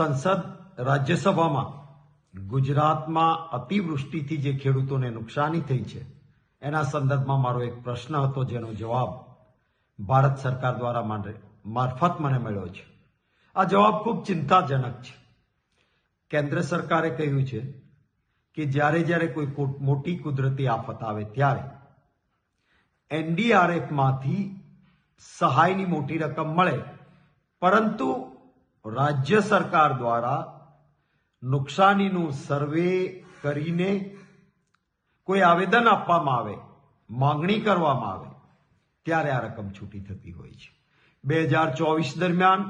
સંસદ રાજ્યસભામાં ગુજરાતમાં અતિવૃષ્ટિથી જે ખેડૂતોને નુકસાની થઈ છે એના સંદર્ભમાં મારો એક પ્રશ્ન હતો, જેનો જવાબ ભારત સરકાર દ્વારા મારફત મને મળ્યો છે. આ જવાબ ખૂબ ચિંતાજનક છે. કેન્દ્ર સરકારે કહ્યું છે કે જ્યારે કોઈ મોટી કુદરતી આફત આવે ત્યારે એનડીઆરએફમાંથી સહાયની મોટી રકમ મળે, પરંતુ રાજ્ય સરકાર દ્વારા નુકસાનીનું સર્વે કરીને કોઈ આવેદન આપવામાં આવે, માંગણી કરવામાં આવે, ત્યારે આ રકમ છૂટી થતી હોય છે. 2024 દરમિયાન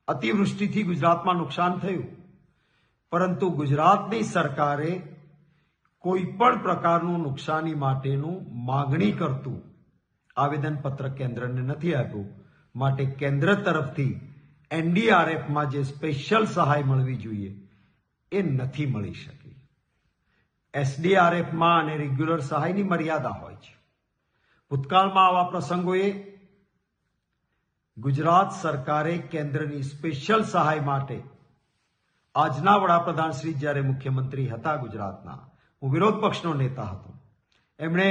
અતિવૃષ્ટિથી ગુજરાતમાં નુકસાન થયું, પરંતુ ગુજરાતની સરકારે કોઈ પણ પ્રકારનું નુકસાની માટેનું માંગણી કરતું આવેદનપત્ર કેન્દ્રને નથી આપ્યું. માટે કેન્દ્ર તરફથી એનડીઆરએફમાં જે સ્પેશિયલ સહાય મળવી જોઈએ એ નથી મળી શકી. એસડીઆરએફમાં અને રેગ્યુલર સહાયની મર્યાદા હોય છે. ભૂતકાળમાં આવા પ્રસંગોએ ગુજરાત સરકારે કેન્દ્રની સ્પેશિયલ સહાય માટે આજના વડાપ્રધાન શ્રી જ્યારે મુખ્યમંત્રી હતા ગુજરાતના, હું વિરોધ પક્ષનો નેતા હતો, એમણે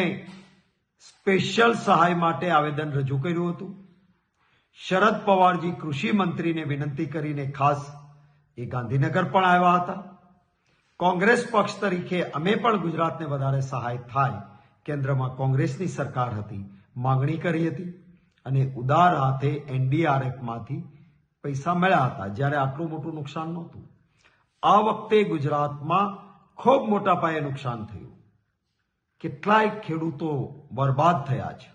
સ્પેશિયલ સહાય માટે આવેદન રજૂ કર્યું હતું. શરદ પવારજી કૃષિ મંત્રીને વિનંતી કરીને ખાસ એ ગાંધીનગર પણ આવ્યા હતા. કોંગ્રેસ પક્ષ તરીકે અમે પણ ગુજરાતને વધારે સહાય થાય, કેન્દ્રમાં કોંગ્રેસની સરકાર હતી, માંગણી કરી હતી અને ઉદાર હાથે એનડીઆરએફમાંથી પૈસા મળ્યા હતા જ્યારે આટલું મોટું નુકસાન નહોતું. આ વખતે ગુજરાતમાં ખૂબ મોટા પાયે નુકસાન થયું, કેટલાય ખેડૂતો બરબાદ થયા છે.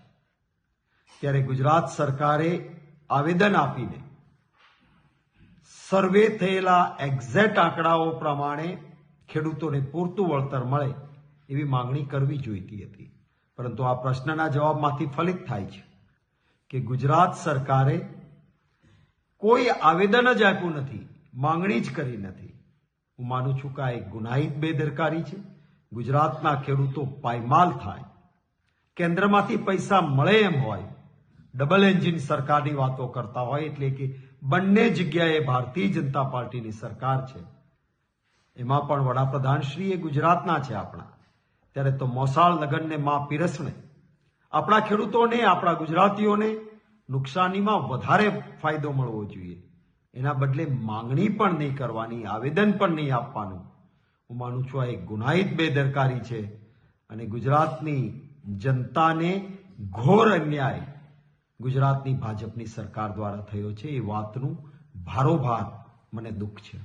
ત્યારે ગુજરાત સરકારે આવેદન આપીને સર્વે થયેલા એક્ઝેક્ટ આંકડાઓ પ્રમાણે ખેડૂતોને પૂરતું વળતર મળે એવી માંગણી કરવી જોઈતી હતી. પરંતુ આ પ્રશ્નના જવાબમાંથી ફલિત થાય છે કે ગુજરાત સરકારે કોઈ આવેદન જ આપ્યું નથી, માંગણી જ કરી નથી. હું માનું છું કે આ એક ગુનાહિત બેદરકારી છે. ગુજરાતના ખેડૂતો પાયમાલ થાય, કેન્દ્રમાંથી પૈસા મળે એમ હોય, ડબલ એન્જિન સરકારની વાતો કરતા હોય, એટલે કે બંને જગ્યાએ ભારતીય જનતા પાર્ટીની સરકાર છે, એમાં પણ વડાપ્રધાન શ્રી એ ગુજરાતના છે આપણા, ત્યારે તો મોસાળ લગનને માં પીરસણે આપણા ખેડૂતોને, આપણા ગુજરાતીઓને નુકસાનીમાં વધારે ફાયદો મળવો જોઈએ. એના બદલે માંગણી પણ નહીં કરવાની, આવેદન પણ નહીં આપવાનું. હું માનું છું આ એક ગુનાહિત બેદરકારી છે અને ગુજરાતની જનતાને ઘોર અન્યાય ગુજરાતની ભાજપની સરકાર દ્વારા થયો છે. એ વાતનું ભારોભાર મને દુઃખ છે.